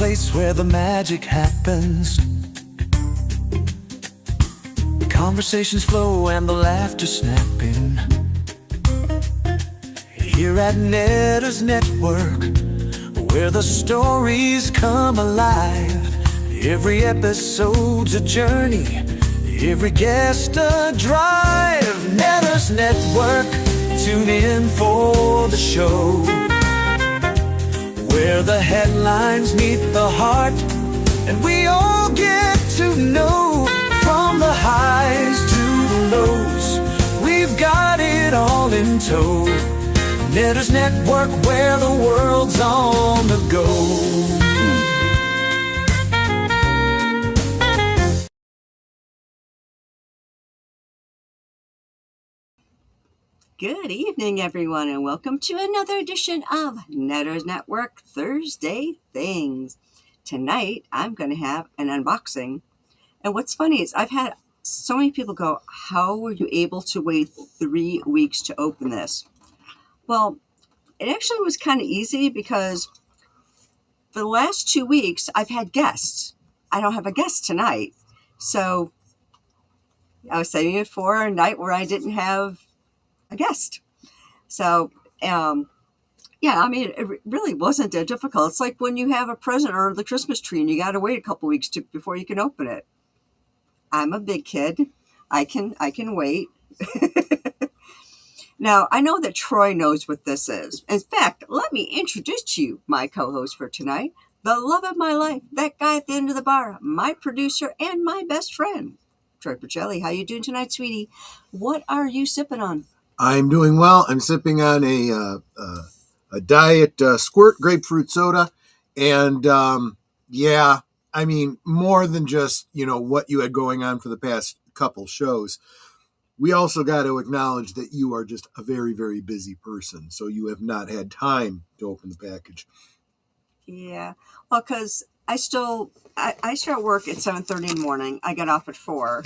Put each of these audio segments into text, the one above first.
place where the magic happens. Conversations flow and the laughter snapping. Here at Netters Network, where the stories come alive. Every episode's a journey, every guest a drive. Netters Network, tune in for the show, where the headlines meet the heart, and we all get to know. From the highs to the lows, we've got it all in tow. Netters Network, where the world's on the go. Good evening, everyone, and welcome to another edition of Netters Network Thursday Things. Tonight, I'm going to have an unboxing. And what's funny is I've had so many people go, how were you able to wait 3 weeks to open this? Well, it actually was kind of easy because for the last 2 weeks, I've had guests. I don't have a guest tonight. So I was saving it for a night where I didn't have a guest. So, yeah, I mean, it really wasn't that difficult. It's like when you have a present under the Christmas tree and you got to wait a couple weeks before you can open it. I'm a big kid. I can wait. Now, I know that Troy knows what this is. In fact, let me introduce to you my co-host for tonight, the love of my life, that guy at the end of the bar, my producer and my best friend, Troy Pacelli. How you doing tonight, sweetie? What are you sipping on? I'm doing well. I'm sipping on a diet squirt grapefruit soda, and yeah, I mean, more than just, what you had going on for the past couple shows. We also got to acknowledge that you are just a very, very busy person, so you have not had time to open the package. Yeah, well, because I start work at 7:30 in the morning. I get off at 4,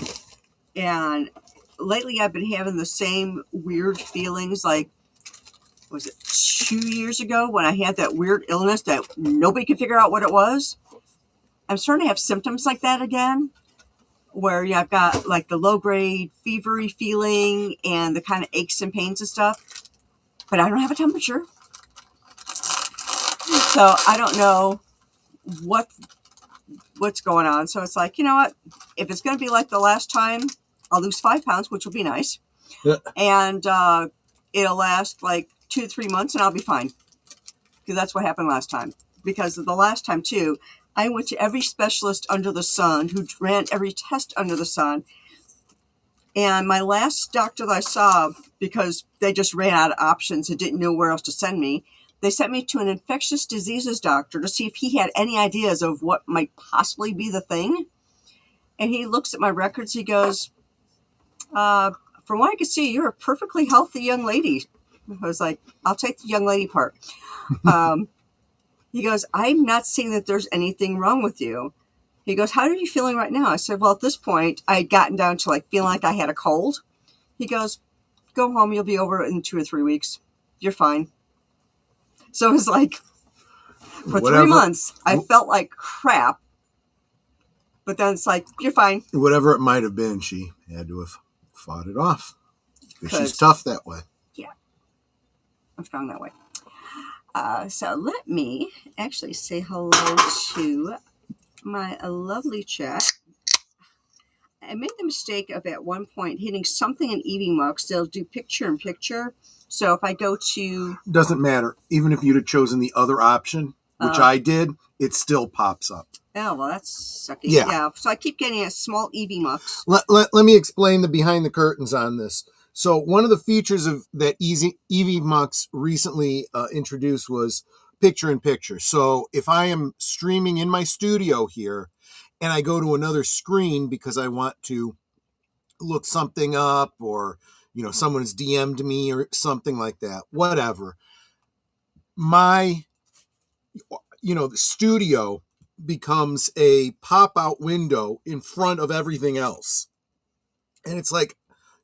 and lately I've been having the same weird feelings like, was it 2 years ago when I had that weird illness that nobody could figure out what it was? I'm starting to have symptoms like that again, where I've got like the low-grade fevery feeling and the kind of aches and pains and stuff, but I don't have a temperature. So I don't know what's going on. So it's like, you know what? If it's going to be like the last time, I'll lose 5 pounds, which will be nice. Yeah. And it'll last like 2 to 3 months and I'll be fine. Because that's what happened last time. Because the last time, too, I went to every specialist under the sun who ran every test under the sun. And my last doctor that I saw, because they just ran out of options and didn't know where else to send me, they sent me to an infectious diseases doctor to see if he had any ideas of what might possibly be the thing. And he looks at my records. He goes, from what I can see, you're a perfectly healthy young lady. I was like, I'll take the young lady part. He goes, I'm not seeing that there's anything wrong with you. He goes, how are you feeling right now? I said, well, at this point, I had gotten down to like feeling like I had a cold. He goes, go home. You'll be over in 2 or 3 weeks. You're fine. So it was like, for 3 months, I felt like crap. But then it's like, you're fine. Whatever it might have been, she had to have fought it off. Because she's tough that way. Yeah. I'm strong that way. So let me actually say hello to my lovely chat. I made the mistake of at one point hitting something in EVMux. They'll do picture in picture. So if I go to... Doesn't matter. Even if you'd have chosen the other option, which I did, it still pops up. Oh, well, that's sucky. Yeah. So I keep getting a small EVMux. Let me explain the behind the curtains on this. So one of the features of that EVMux recently introduced was picture-in-picture. So if I am streaming in my studio here and I go to another screen because I want to look something up or, someone has DM'd me or something like that, whatever, my, the studio becomes a pop-out window in front of everything else. And it's like,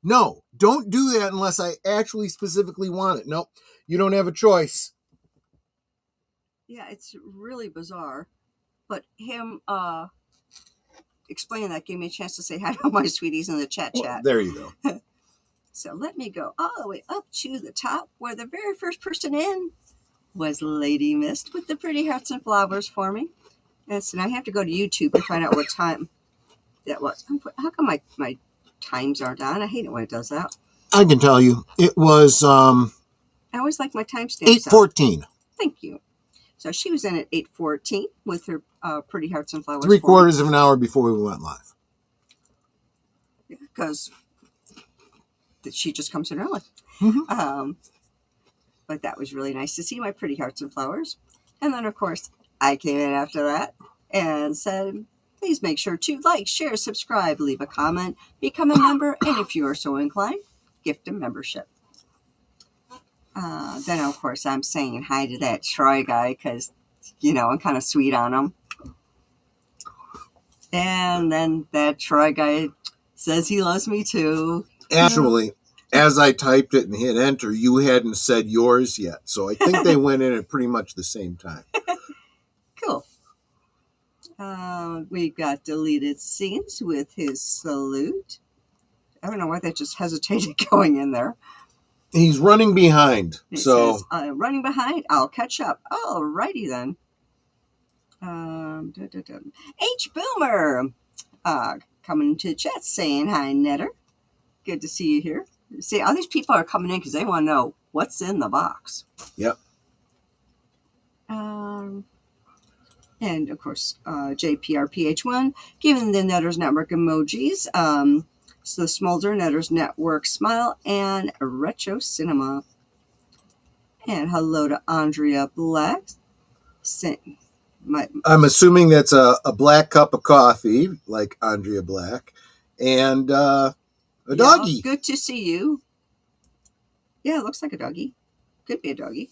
no, don't do that unless I actually specifically want it. No, you don't have a choice. Yeah, it's really bizarre. but him explaining that gave me a chance to say hi to all my sweeties in the chat. Well, there you go. So let me go all the way up to the top where the very first person in was Lady Myst with the pretty hearts and flowers for me. And so now I have to go to YouTube and find out what time that was. How come my times aren't on? I hate it when it does that. I can tell you. It was I always like my timestamps. 8:14. Thank you. So she was in at 8:14 with her pretty hearts and flowers. 3/4 of an hour before we went live. Because she just comes in early. Mm-hmm. But that was really nice to see my pretty hearts and flowers. And then, of course, I came in after that and said, please make sure to like, share, subscribe, leave a comment, become a member, and if you are so inclined, gift a membership. Then, of course, I'm saying hi to that Troy guy because, I'm kind of sweet on him. And then that Troy guy says he loves me too. Actually, as I typed it and hit enter, you hadn't said yours yet. So I think they went in at pretty much the same time. Cool. We've got deleted scenes with his salute. I don't know why that just hesitated going in there. He's running behind. It so says, running behind, I'll catch up. All righty then. H Boomer coming to the chat saying hi, Netter. Good to see you here. See, all these people are coming in because they want to know what's in the box. Yep. And of course, JPRPH1 giving the Netters Network emojis. So the Smolder Netters Network smile and Retro Cinema. And hello to Andrea Black. I'm assuming that's a black cup of coffee, like Andrea Black, and a doggy. Good to see you. Yeah, it looks like a doggy. Could be a doggy.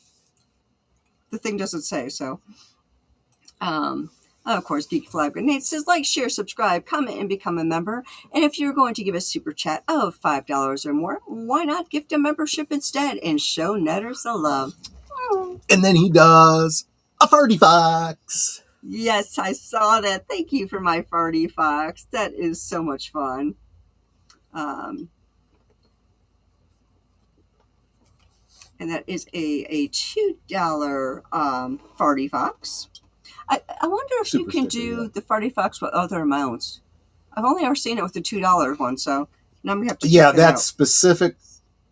The thing doesn't say, so. Of course, Geek Flag Grenade says, like, share, subscribe, comment, and become a member. And if you're going to give a super chat of $5 or more, why not gift a membership instead and show Netters the love? And then he does a farty fox. Yes, I saw that. Thank you for my farty fox. That is so much fun. And that is a $2 farty fox. I wonder if you can do the farty fox with other amounts. I've only ever seen it with the $2 one, so now I'm gonna have to check it that out. specific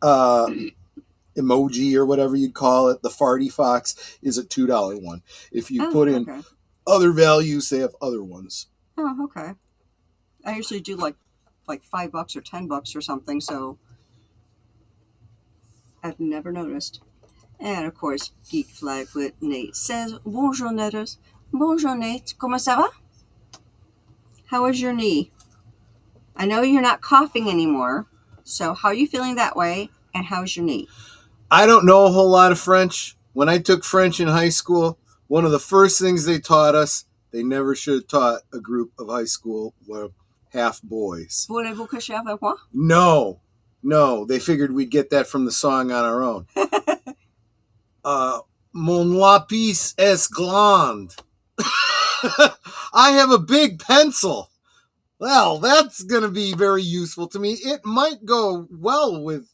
emoji or whatever you'd call it, the farty fox, is a $2 one. If you put in other values, they have other ones. Oh, okay. I usually do like $5 or $10 or something, so I've never noticed. And of course, Geek Flag with Nate says, Bonjour Netters. Bonjour Nate. Comment ça va? How is your knee? I know you're not coughing anymore, so how are you feeling that way, and how's your knee? I don't know a whole lot of French. When I took French in high school, one of the first things they taught us, they never should have taught a group of high school were half boys. Voulez-vous coucher avec moi? No, they figured we'd get that from the song on our own. Mon lapis est grand. I have a big pencil. Well, that's going to be very useful to me. It might go well with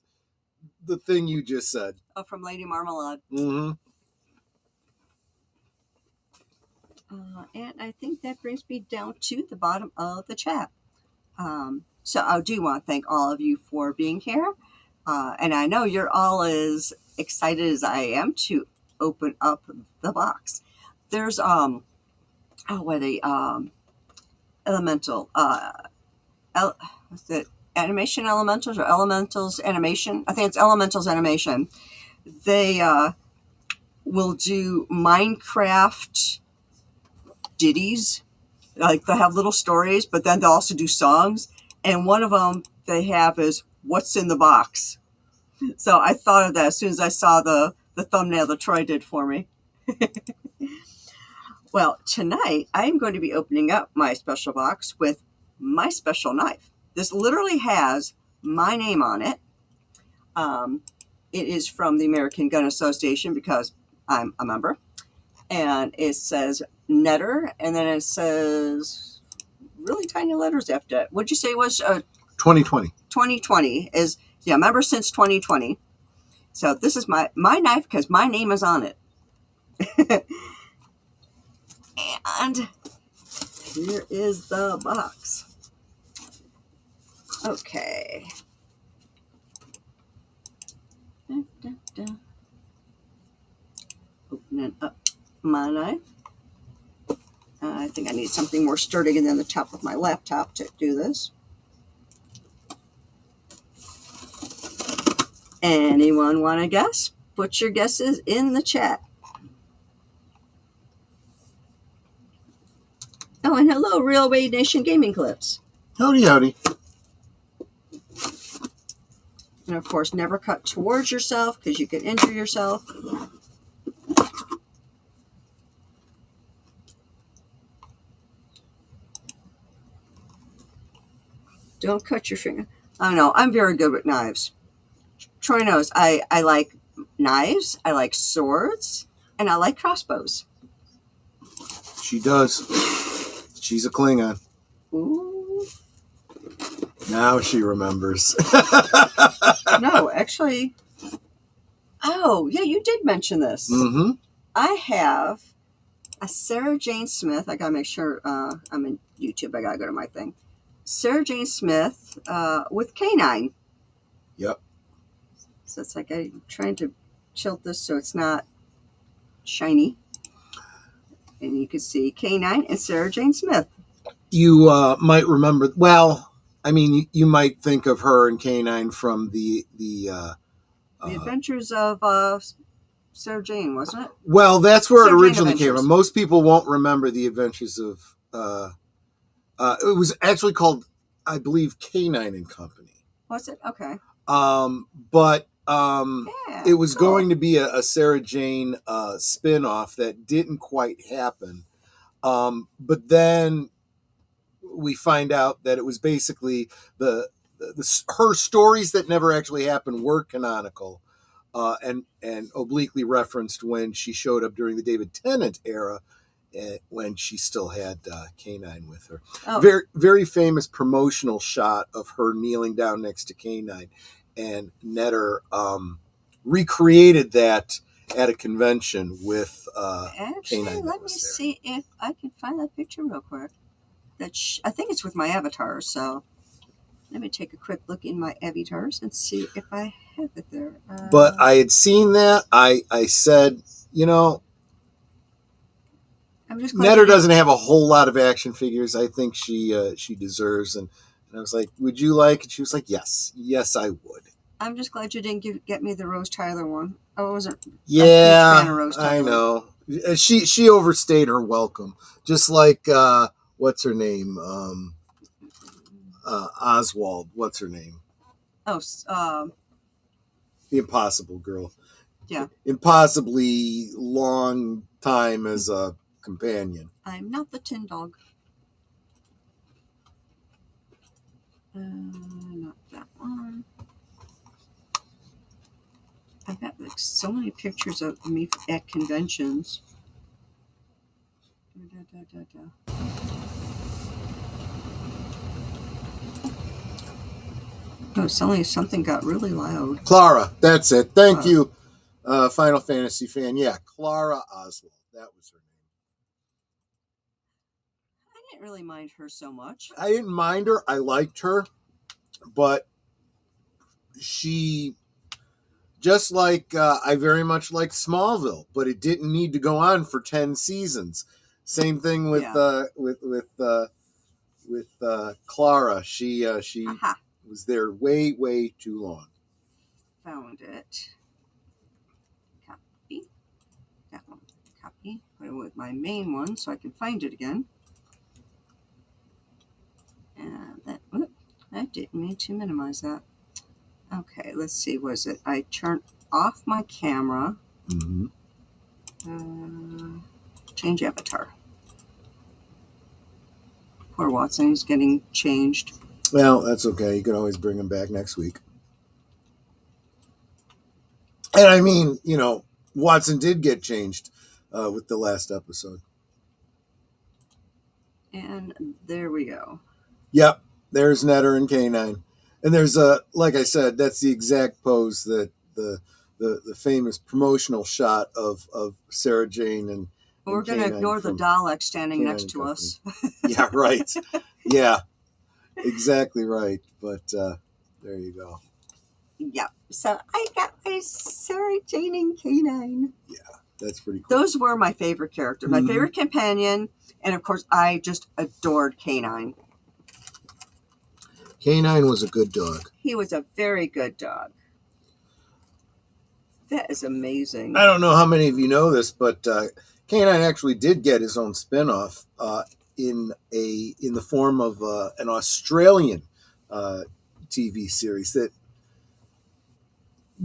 the thing you just said. Oh, from Lady Marmalade. Mm-hmm. And I think that brings me down to the bottom of the chat. So I do want to thank all of you for being here. And I know you're all as excited as I am to open up the box. There's elemental what's it, animation elementals or elementals animation? I think it's elementals animation. They will do Minecraft ditties, like they have little stories, but then they'll also do songs. And one of them they have is "What's in the Box." So I thought of that as soon as I saw the thumbnail that Troy did for me. Well, tonight I'm going to be opening up my special box with my special knife. This literally has my name on it. It is from the American Gun Association because I'm a member. And it says Netter, and then it says really tiny letters after it. What'd you say it was? 2020. 2020 is, yeah, member since 2020. So this is my knife because my name is on it. And here is the box. Okay. Da, da, da. Opening up my knife. I think I need something more sturdy than the top of my laptop to do this. Anyone want to guess? Put your guesses in the chat. Oh, and hello, Railway Nation Gaming Clips. Howdy, howdy. And of course, never cut towards yourself because you can injure yourself. Don't cut your finger. Oh no, I'm very good with knives. Troy knows I like knives, I like swords, and I like crossbows. She does. She's a Klingon. Ooh. Now she remembers. No, actually. Oh, yeah, you did mention this. Mm-hmm. I have a Sarah Jane Smith. I gotta make sure I'm in YouTube. I gotta go to my thing. Sarah Jane Smith with K9. Yep. So it's like I'm trying to tilt this so it's not shiny. And you can see K9 and Sarah Jane Smith. You might remember. Well, I mean, you might think of her and K9 from the Adventures of Sarah Jane, wasn't it? Well, that's where Sarah it Jane originally came Adventures. from. Most people won't remember the Adventures of. It was actually called, I believe, K9 and Company. Was it? Okay. But Yeah, it was cool. going to be a Sarah Jane spin-off that didn't quite happen. But then we find out that it was basically her stories that never actually happened were canonical, and obliquely referenced when she showed up during the David Tennant era, when she still had K9 with her. Oh. Very, very famous promotional shot of her kneeling down next to K9, and Netter recreated that at a convention with Actually, K9. let me see if I can find that picture real quick. I think it's with my avatar, so let me take a quick look in my avatars and see if I have it there. But I had seen that. I said, I'm just Netter doesn't have a whole lot of action figures. I think she deserves. And I was like, would you like it? She was like, yes, I would. I'm just glad you didn't get me the Rose Tyler one. I wasn't a huge Yeah, fan of Rose Tyler. I know. She overstayed her welcome. Just like, what's her name? Oswald. What's her name? Oh, The Impossible Girl. Yeah. Impossibly long time as a companion. I'm not the Tin Dog. Not that one. I've got like so many pictures of me at conventions. Oh, suddenly something got really loud. Clara, that's it. Thank you, Final Fantasy fan. Yeah, Clara Oswald. That was her name. I didn't really mind her so much. I didn't mind her. I liked her. But she, just like I very much liked Smallville, but it didn't need to go on for 10 seasons. Same thing with Clara. She was there way too long. Found it. Copy. That one. Copy. Put it with my main one so I can find it again. And I didn't mean to minimize that. Okay, let's see. Was it? I turned off my camera. Mm-hmm. Change avatar. Poor Watson is getting changed. Well, that's okay. You can always bring him back next week. And I mean, Watson did get changed. with the last episode. And there we go. Yep, there's Netter and K9. And there's like I said, that's the exact pose that the famous promotional shot of Sarah Jane and We're going to ignore the Dalek standing next to us. Yeah, right. Yeah, exactly right. But there you go. Yep. So I got my Sarah Jane and K9. Yeah, that's pretty cool. Those were my favorite characters. My favorite companion. And of course, I just adored K9. K9 was a good dog. He was a very good dog. That is amazing. I don't know how many of you know this, but K9 actually did get his own spinoff in the form of an Australian TV series that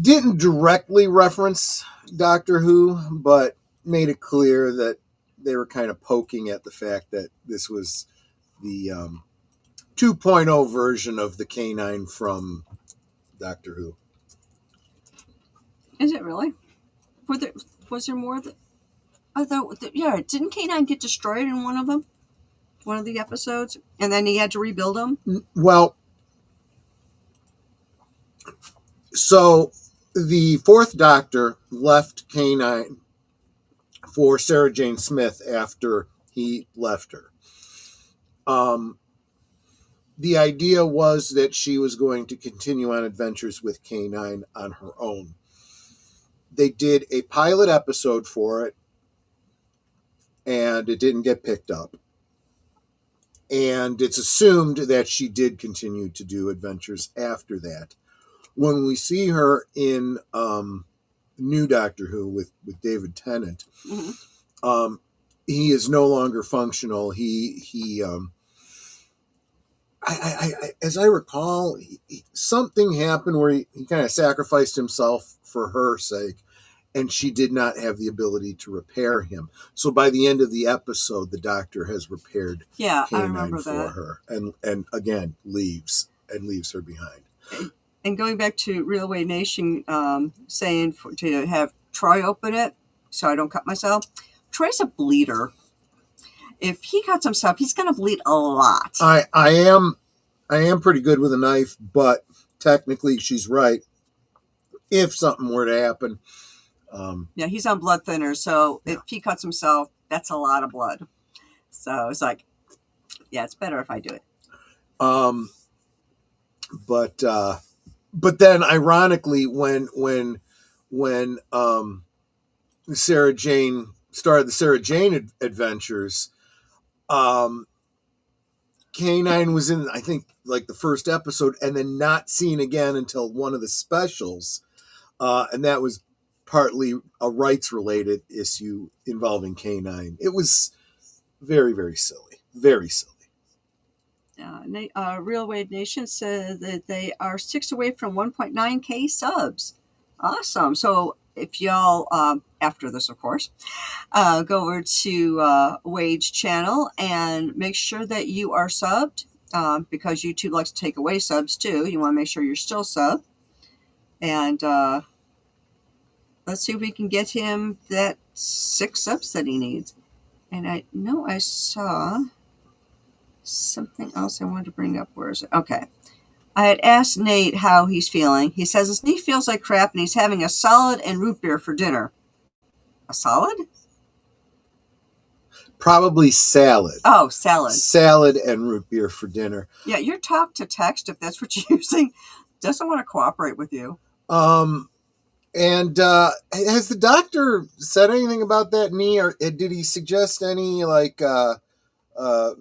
didn't directly reference Doctor Who, but made it clear that they were kind of poking at the fact that this was the 2.0 version of the K9 from Doctor Who. Is it really? Was there more? Yeah, didn't K9 get destroyed in one of them? One of the episodes? And then he had to rebuild them? Well, so the fourth Doctor left K9 for Sarah Jane Smith after he left her. The idea was that she was going to continue on adventures with K9 on her own. They did a pilot episode for it, and it didn't get picked up. And it's assumed that she did continue to do adventures after that. When we see her in New Doctor Who with David Tennant, he is no longer functional. As I recall, something happened where he kind of sacrificed himself for her sake, and she did not have the ability to repair him. So by the end of the episode, the Doctor has repaired K9 for her, and again leaves her behind. And going back to Railway Nation, saying to have Troy open it so I don't cut myself. Troy's a bleeder. If he cuts himself, he's going to bleed a lot. I am pretty good with a knife, but technically she's right. If something were to happen, yeah, he's on blood thinner, so if he cuts himself, that's a lot of blood. So it's like, yeah, it's better if I do it. But then, ironically, when Sarah Jane started the Sarah Jane adventures, K9 was in, I think, like the first episode, and then not seen again until one of the specials, and that was partly a rights-related issue involving K9. It was very, very silly. Very silly. Railway Nation said that they are 6 away from 1.9K subs. Awesome. So if y'all, after this, of course, go over to Wage channel and make sure that you are subbed, because YouTube likes to take away subs too. You want to make sure you're still subbed. And let's see if we can get him that 6 subs that he needs. And I know I saw something else I wanted to bring up. Where is it? Okay. I had asked Nate how he's feeling. He says his knee feels like crap and he's having a salad and root beer for dinner. A salad? Probably salad. Oh, salad. Salad and root beer for dinner. Yeah, your talk to text, if that's what you're using, doesn't want to cooperate with you. And has the doctor said anything about that knee, or did he suggest any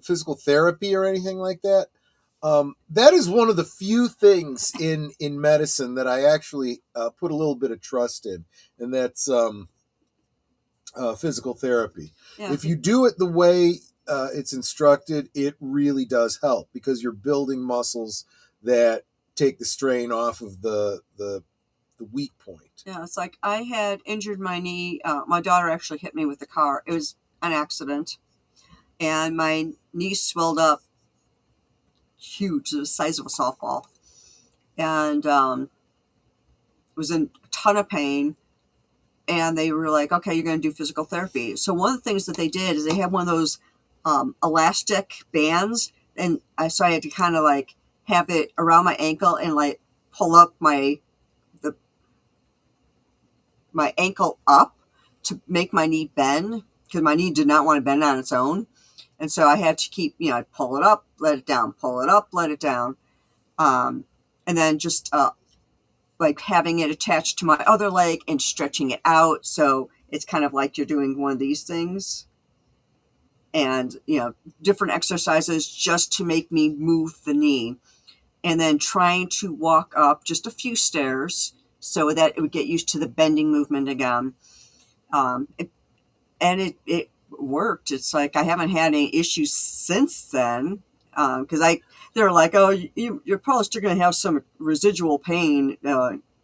physical therapy or anything like that? That is one of the few things in medicine that I actually put a little bit of trust in, and that's physical therapy. Yeah. If you do it the way it's instructed, it really does help, because you're building muscles that take the strain off of the weak point. Yeah, it's like I had injured my knee. My daughter actually hit me with the car. It was an accident. And my knee swelled up huge, the size of a softball. And was in a ton of pain. and they were like, okay, you're going to do physical therapy. So one of the things that they did is they had one of those elastic bands, and so I had to kind of like have it around my ankle and like pull up my ankle up to make my knee bend, because my knee did not want to bend on its own. And so I had to keep, I'd pull it up, let it down, pull it up, let it down. And then just like having it attached to my other leg and stretching it out. So it's kind of like you're doing one of these things. And, different exercises just to make me move the knee. And then trying to walk up just a few stairs so that it would get used to the bending movement again. It worked. It's like I haven't had any issues since then, because they're like, oh, you're probably still going to have some residual pain.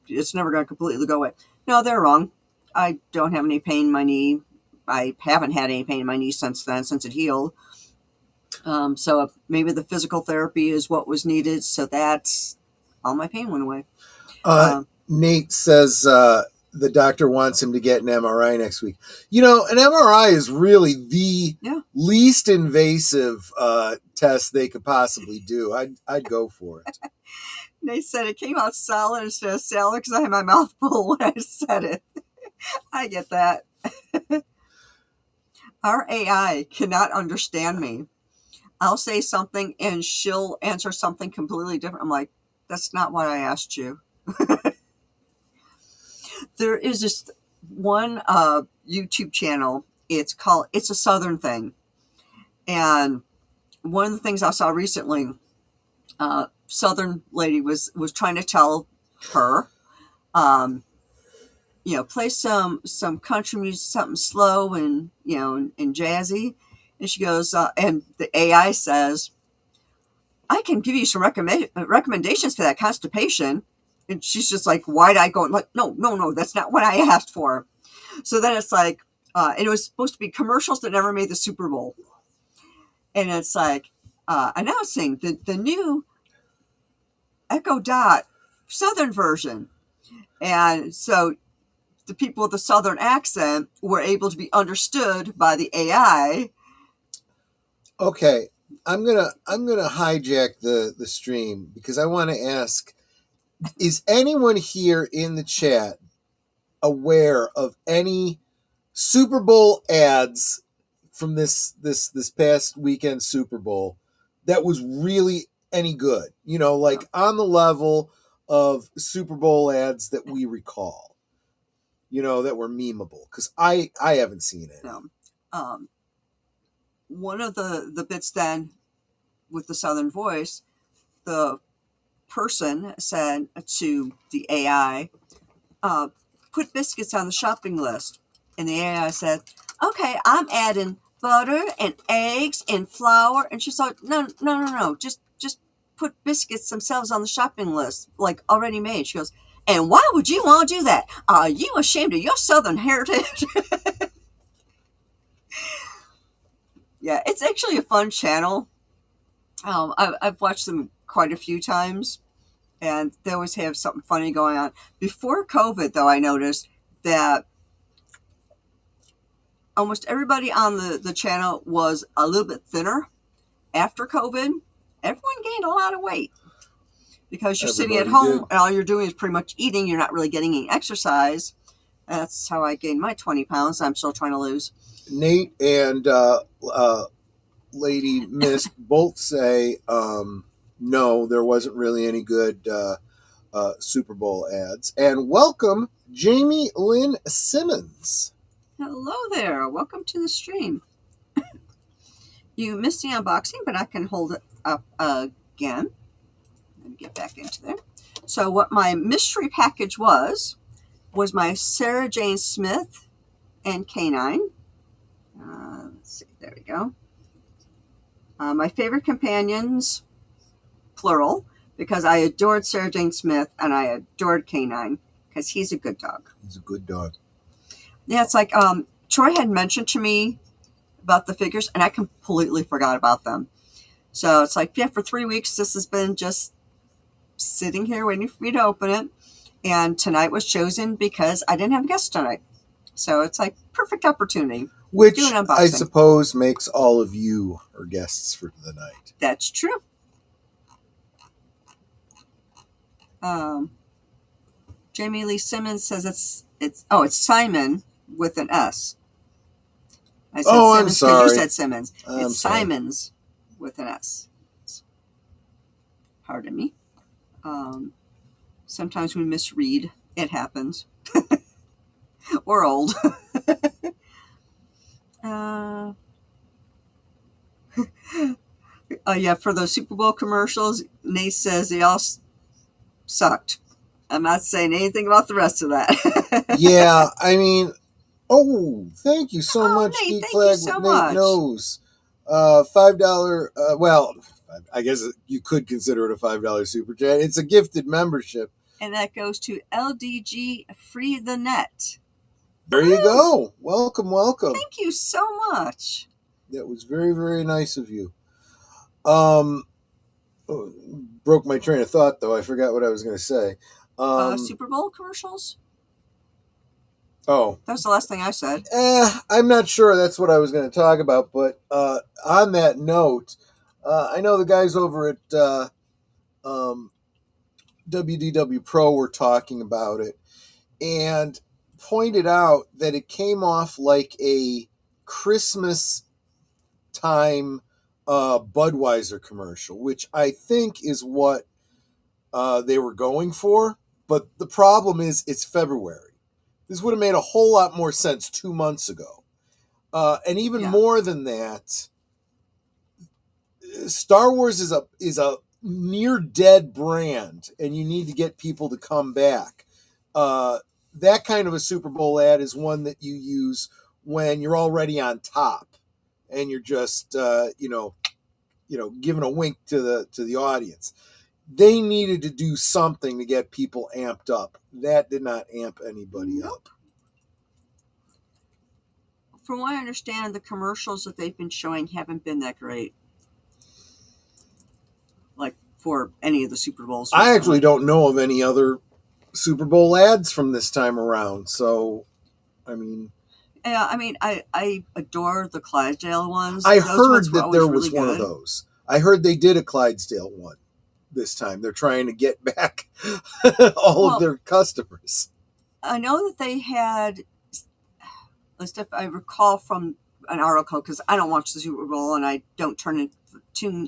It's never going to completely go away. No, they're wrong. I don't have any pain in my knee. I haven't had any pain in my knee since then, since it healed. So maybe the physical therapy is what was needed. So that's all my pain went away. Nate says the doctor wants him to get an MRI next week. An MRI is really the least invasive test they could possibly do. I'd go for it. They said it came out solid instead of salad because I had my mouth full when I said it. I get that. Our AI cannot understand me. I'll say something and she'll answer something completely different. I'm like, that's not what I asked you. There is this one YouTube channel. It's a Southern thing. And one of the things I saw recently, Southern lady was trying to tell her, play some country music, something slow and, and jazzy. And she goes, and the AI says, I can give you some recommendations for that constipation. And she's just like wide-eyed going like, no, that's not what I asked for. So then it's like, and it was supposed to be commercials that never made the Super Bowl. And it's like announcing the new Echo Dot Southern version. And so the people with the Southern accent were able to be understood by the AI. Okay, I'm gonna hijack the stream because I want to ask: is anyone here in the chat aware of any Super Bowl ads from this past weekend Super Bowl that was really any good? Like on the level of Super Bowl ads that we recall. That were memeable, because I haven't seen it. No. One of the bits then with the Southern voice, the person said to the AI, put biscuits on the shopping list. And the AI said, okay, I'm adding butter and eggs and flour. And she's like, no, just put biscuits themselves on the shopping list, like already made. She goes, and why would you want to do that? Are you ashamed of your Southern heritage? Yeah, it's actually a fun channel. I've watched them quite a few times, and they always have something funny going on. Before COVID, though, I noticed that almost everybody on the channel was a little bit thinner. After COVID, everyone gained a lot of weight because you're sitting at home and all you're doing is pretty much eating. You're not really getting any exercise. That's how I gained my 20 pounds. I'm still trying to lose. Nate and Lady Myst both say no, there wasn't really any good Super Bowl ads. And welcome, Jamie Lynn Simmons. Hello there. Welcome to the stream. You missed the unboxing, but I can hold it up again. Let me get back into there. So what my mystery package was my Sarah Jane Smith and Canine. Let's see. There we go. My favorite companions, plural, because I adored Sarah Jane Smith and I adored Canine because he's a good dog. He's a good dog. Yeah, it's like Troy had mentioned to me about the figures and I completely forgot about them. So it's like, yeah, for 3 weeks, this has been just sitting here waiting for me to open it. And tonight was chosen because I didn't have a guest tonight. So it's like perfect opportunity. Which Do an unboxing. I suppose makes all of you our guests for the night. That's true. Jamie Lee Simmons says it's Simon with an S. I said Oh, Simmons I'm because sorry. you said Simmons. I'm It's sorry. Simons with an S. Pardon me. Sometimes we misread. It happens. We're old. Yeah, for those Super Bowl commercials, Nate says they all sucked. I'm not saying anything about the rest of that. Yeah, I mean, thank you so much, Nate, Geek thank Flag you so with Nate much. Knows. $5, well, I guess you could consider it a $5 super chat. It's a gifted membership. And that goes to LDG Free the Net. There you go. Welcome, welcome. Thank you so much. That was very, very nice of you. Broke my train of thought, though. I forgot what I was going to say. Super Bowl commercials? Oh. That was the last thing I said. I'm not sure that's what I was going to talk about, but on that note, I know the guys over at WDW Pro were talking about it and pointed out that it came off like a Christmas time Budweiser commercial, which I think is what they were going for. But the problem is it's February. This would have made a whole lot more sense 2 months ago. And even more than that, Star Wars is a near dead brand, and you need to get people to come back. That kind of a Super Bowl ad is one that you use when you're already on top and you're just giving a wink to the audience. They needed to do something to get people amped up. That did not amp anybody up. From what I understand, the commercials that they've been showing haven't been that great. Like for any of the Super Bowls. I actually don't know of any other Super Bowl ads from this time around. So, I mean... Yeah, I mean, I adore the Clydesdale ones. I Those heard ones were that there always was really one of good. those. I heard they did a Clydesdale one this time. They're trying to get back all of their customers. I know that they had, at least if I recall from an article, because I don't watch the Super Bowl and I don't tune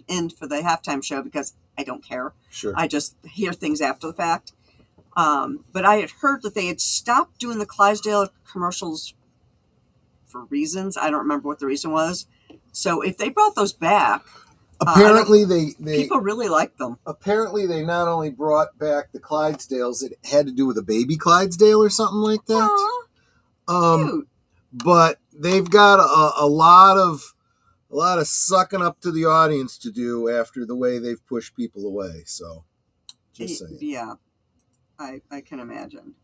in for the halftime show because I don't care. Sure. I just hear things after the fact. But I had heard that they had stopped doing the Clydesdale commercials for reasons. I don't remember what the reason was. So if they brought those back, apparently they people really liked them. Apparently they not only brought back the Clydesdales, it had to do with a baby Clydesdale or something like that. Cute. But they've got a lot of sucking up to the audience to do after the way they've pushed people away. So just saying. Yeah, I can imagine.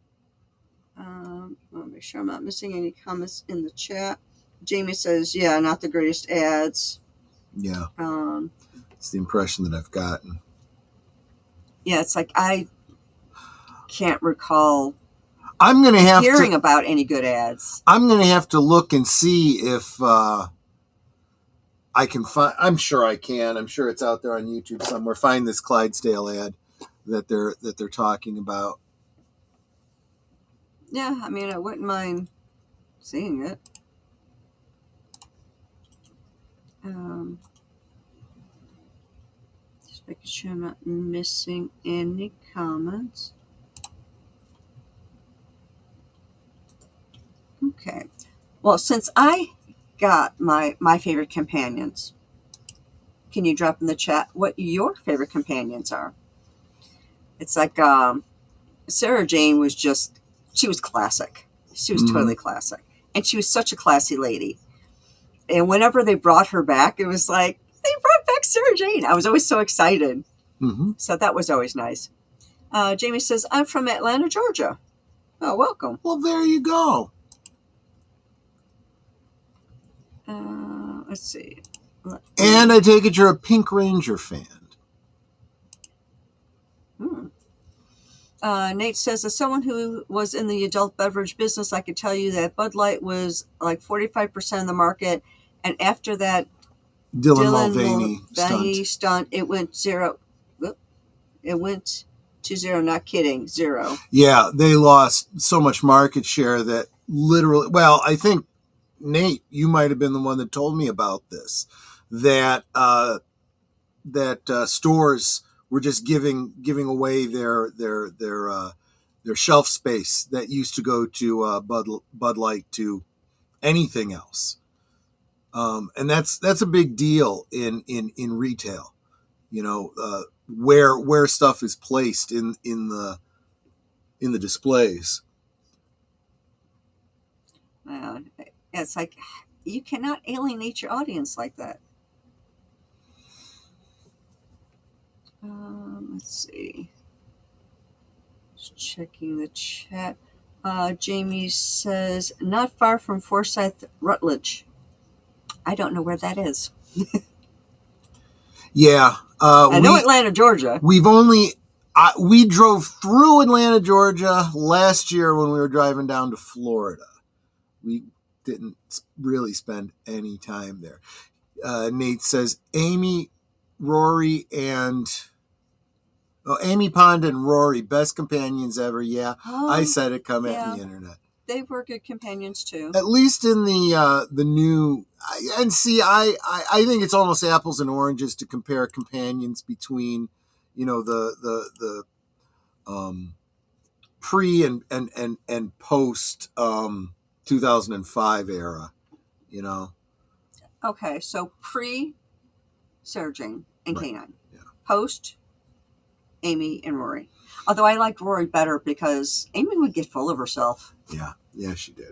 Let me make sure I'm not missing any comments in the chat. Jamie says, yeah, not the greatest ads. Yeah. It's the impression that I've gotten. Yeah, it's like I can't recall I'm going to have hearing about any good ads. I'm going to have to look and see if I can find. I'm sure I can. I'm sure it's out there on YouTube somewhere. Find this Clydesdale ad that they're talking about. Yeah, I mean, I wouldn't mind seeing it. Just making sure I'm not missing any comments. Okay. Well, since I got my favorite companions, can you drop in the chat what your favorite companions are? It's like Sarah Jane was she was classic. She was totally classic. And she was such a classy lady. And whenever they brought her back, it was like, they brought back Sarah Jane. I was always so excited. Mm-hmm. So that was always nice. Jamie says, I'm from Atlanta, Georgia. Oh, welcome. Well, there you go. Let's see. And I take it you're a Pink Ranger fan. Nate says, as someone who was in the adult beverage business, I could tell you that Bud Light was like 45% of the market. And after that Dylan Dylan Mulvaney Mulvaney stunt. stunt, it went zero. It went to zero. Not kidding. Zero. Yeah, they lost so much market share that literally, well, I think, Nate, you might have been the one that told me about this, that stores were just giving away their shelf space that used to go to Bud Light to anything else, and that's a big deal in retail. You know, where stuff is placed in the displays. It's like you cannot alienate your audience like that. Let's see. Just checking the chat. Jamie says, not far from Forsyth, Rutledge. I don't know where that is. Yeah. I know Atlanta, Georgia. We drove through Atlanta, Georgia last year when we were driving down to Florida. We didn't really spend any time there. Nate says, Amy Pond and Rory, best companions ever. Yeah, I said it. Come at the internet. They were good companions too. At least in the new. And see, I think it's almost apples and oranges to compare companions between, the pre and post 2005 era. Okay, so pre Surging and Right. K9. Yeah. Post Amy and Rory. Although I liked Rory better because Amy would get full of herself. Yeah, she did.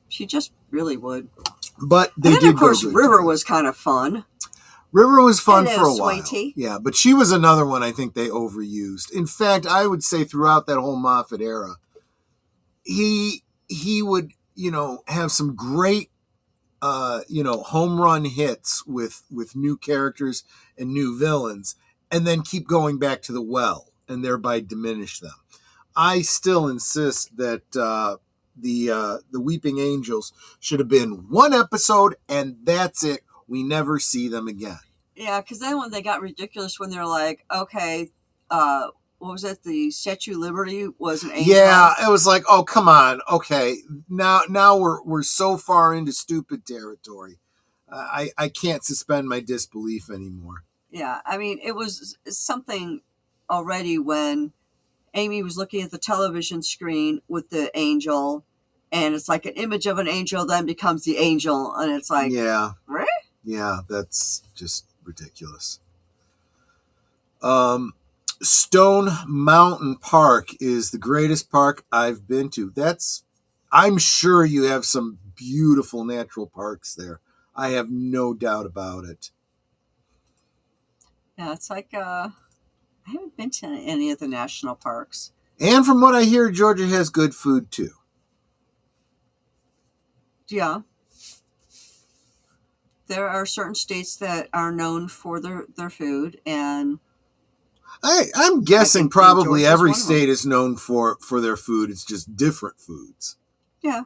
She just really would. But and then, of course, River was kind of fun. River was fun for a while. Sweetie. Yeah, but she was another one I think they overused. In fact, I would say throughout that whole Moffat era, he would, have some great home run hits with new characters and new villains, and then keep going back to the well and thereby diminish them. I still insist that the Weeping Angels should have been one episode and that's it. We never see them again. Yeah, because then when they got ridiculous, when they're like, okay, what was it? The Statue of Liberty was an angel. Yeah, it was like, oh, come on. Okay, now we're so far into stupid territory. I can't suspend my disbelief anymore. Yeah, I mean, it was something already when Amy was looking at the television screen with the angel, and it's like an image of an angel then becomes the angel, and it's like, yeah, really? Yeah, that's just ridiculous. Stone Mountain Park is the greatest park I've been to. I'm sure you have some beautiful natural parks there. I have no doubt about it. Yeah, it's like, I haven't been to any of the national parks. And from what I hear, Georgia has good food too. Yeah. There are certain states that are known for their food, and I'm guessing probably every state is known for their food. It's just different foods. Yeah.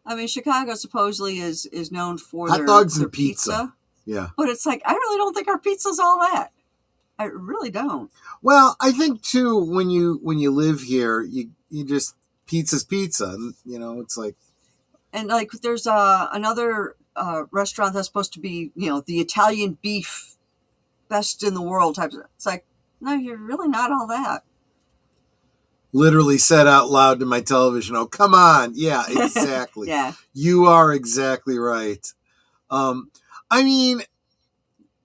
I mean, Chicago supposedly is known for hot dogs and pizza. Yeah. But it's like, I really don't think our pizza's all that. I really don't. Well, I think too, when you live here, you just, pizza's pizza. It's like. And like, there's another restaurant that's supposed to be, the Italian beef best in the world type. It's like, no, you're really not all that. Literally said out loud to my television, oh, come on. Yeah, exactly. Yeah. You are exactly right. I mean,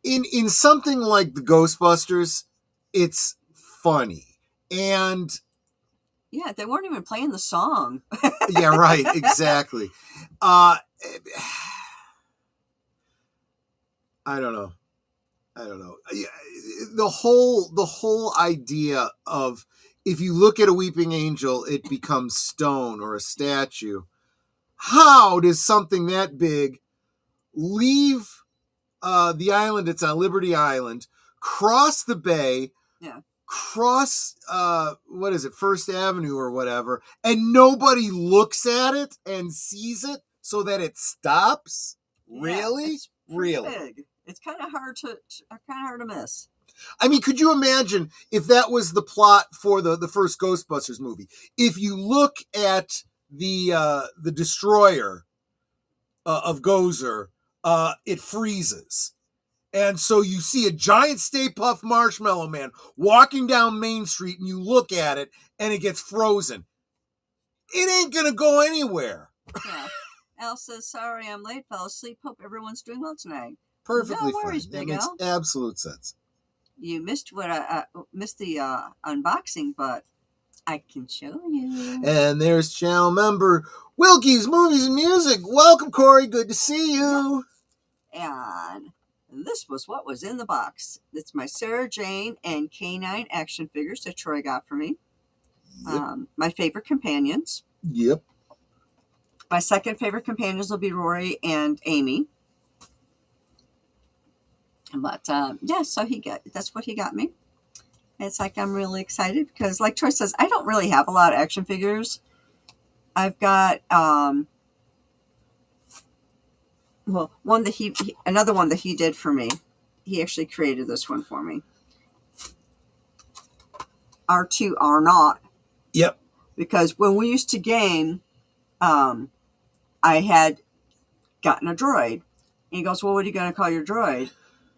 in something like the Ghostbusters, it's funny. And yeah, they weren't even playing the song. Yeah, right. Exactly. I don't know. The whole idea of, if you look at a weeping angel, it becomes stone or a statue. How does something that big leave the island it's on, Liberty Island, cross the bay, yeah, cross what is it, First Avenue or whatever, and nobody looks at it and sees it so that it stops? Really? It's really big. It's kind of hard to miss. I mean, could you imagine if that was the plot for the first Ghostbusters movie? If you look at the destroyer of Gozer, it freezes. And so you see a giant Stay Puft Marshmallow Man walking down Main Street, and you look at it, and it gets frozen. It ain't going to go anywhere. Yeah. Al says, sorry, I'm late, fell asleep. Hope everyone's doing well tonight. Perfectly no worries, fine. Big That makes Al. absolute sense. You missed missed the unboxing, but I can show you. And there's channel member Wilky's Movies and Music. Welcome, Corey. Good to see you. And this was what was in the box. It's my Sarah Jane and K9 action figures that Troy got for me. Yep. My favorite companions. Yep. My second favorite companions will be Rory and Amy. But yeah, so that's what he got me. It's like I'm really excited because, like Troy says, I don't really have a lot of action figures. I've got one that another one that he did for me. He actually created this one for me. R2 R0. Yep. Because when we used to game, I had gotten a droid. And he goes, well, what are you going to call your droid?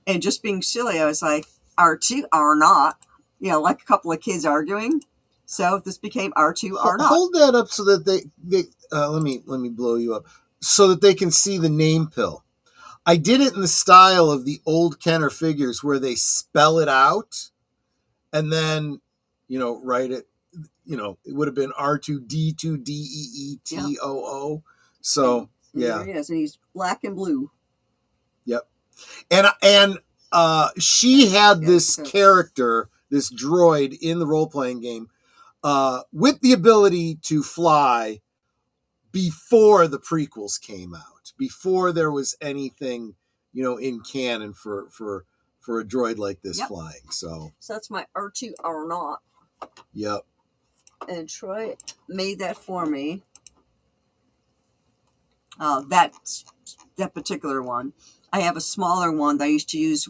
And just being silly, I was like, R2 R0. You know, like a couple of kids arguing. So this became R2 R0. Hold that up so that they let me blow you up so that they can see the name pill. I did it in the style of the old Kenner figures where they spell it out and then, write it. It would have been R2D2DEETOO. So, yeah. There he is, and he's black and blue. Yep. And she had this character, this droid in the role-playing game with the ability to fly before the prequels came out, before there was anything, in canon for a droid like this flying. So that's my R2 R0. Yep. And Troy made that for me. That particular one. I have a smaller one that I used to use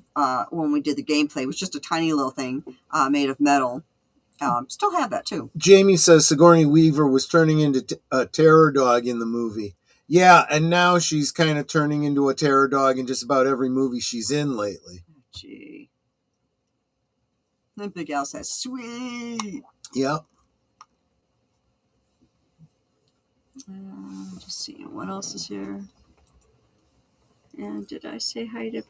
when we did the gameplay. It was just a tiny little thing made of metal. Still have that too. Jamie says Sigourney Weaver was turning into a terror dog in the movie. Yeah, and now she's kind of turning into a terror dog in just about every movie she's in lately. Gee. Then Big Al says, sweet. Yep. Just see what else is here. And did I say hi to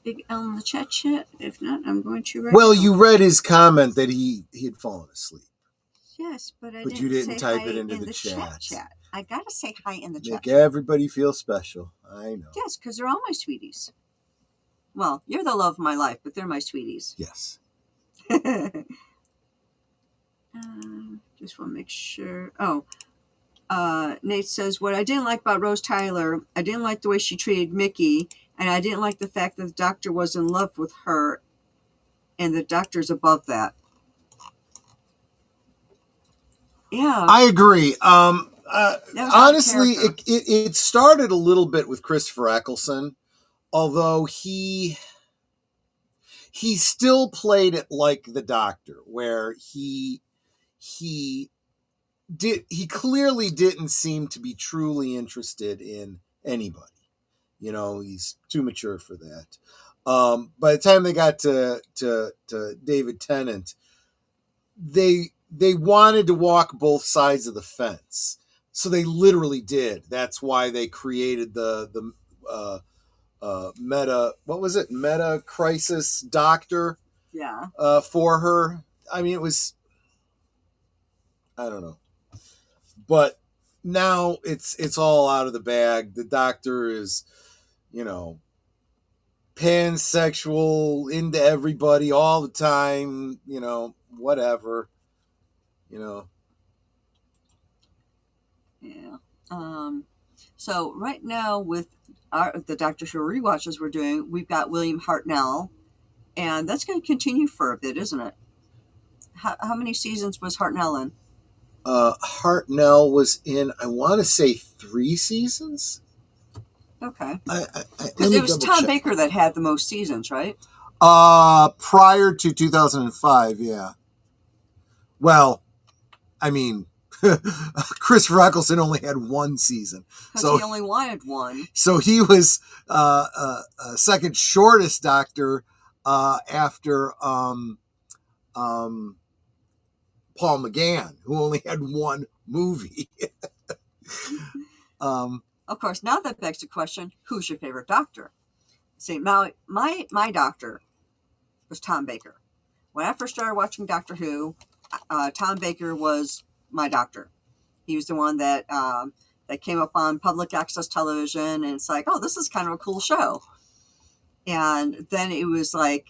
Big L in the chat yet? If not, I'm going to right now. You read his comment that he had fallen asleep. Yes, but you didn't say type hi it into in the chat. I gotta say hi in the chat. Make everybody feel special. I know. Yes, because they're all my sweeties. Well, you're the love of my life, but they're my sweeties. Yes. Just want to make sure. Oh, Nate says, what I didn't like about Rose Tyler, I didn't like the way she treated Mickey, and I didn't like the fact that the doctor was in love with her, and the doctor's above that. Yeah. I agree. Honestly, it started a little bit with Christopher Eccleston, although he still played it like the Doctor, where he clearly didn't seem to be truly interested in anybody. He's too mature for that. By the time they got to David Tennant, they wanted to walk both sides of the fence. So they literally did. That's why they created the meta crisis doctor. Yeah. For her. I mean, it was, I don't know. But now it's all out of the bag. The doctor is, pansexual, into everybody all the time, whatever. Yeah. So right now with the Doctor Who rewatches we're doing, we've got William Hartnell And that's going to continue for a bit, isn't it? How many seasons was Hartnell in? Hartnell was in, I want to say 3 seasons. Okay. Because it was Tom Baker that had the most seasons, right? Prior to 2005, yeah. Well, I mean, Christopher Eccleston only had 1 season. Because he only wanted 1. So he was second shortest Doctor after Paul McGann, who only had 1 movie. Of course, now that begs the question, who's your favorite Doctor? See, my Doctor was Tom Baker. When I first started watching Doctor Who, Tom Baker was my Doctor. He was the one that came up on public access television, and it's like, oh, this is kind of a cool show. And then it was like,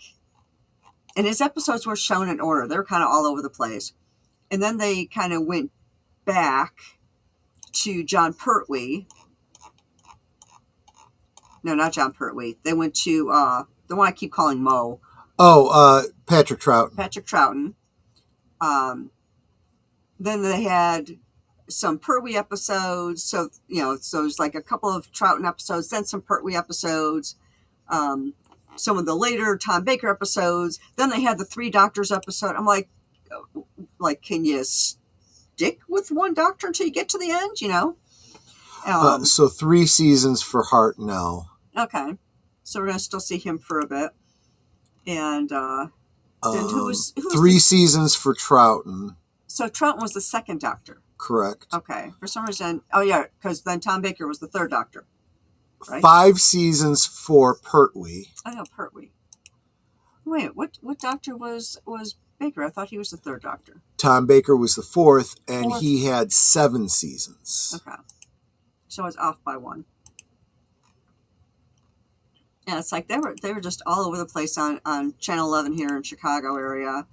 and his episodes were shown in order. They were kind of all over the place. And then they kind of went back to John Pertwee. No, not John Pertwee. They went to the one I keep calling Mo. Oh, Patrick Troughton. Patrick Troughton. Then they had some Pertwee episodes. So, so there's like a couple of Troughton episodes, then some Pertwee episodes. Some of the later Tom Baker episodes. Then they had the 3 Doctors episode. I'm like, can you stick with one Doctor until you get to the end, So 3 seasons for Hartnell. Okay. So we're going to still see him for a bit. And then who was 3 seasons for Troughton. So Troughton was the 2nd Doctor. Correct. Okay. For some reason, oh yeah, because then Tom Baker was the 3rd Doctor. Right? 5 seasons for Pertwee. I know Pertwee. Wait, what Doctor was Baker? I thought he was the 3rd Doctor. Tom Baker was the 4th, and he had 7 seasons. Okay. So I was off by 1. Yeah, it's like they were just all over the place on Channel 11 here in Chicago area.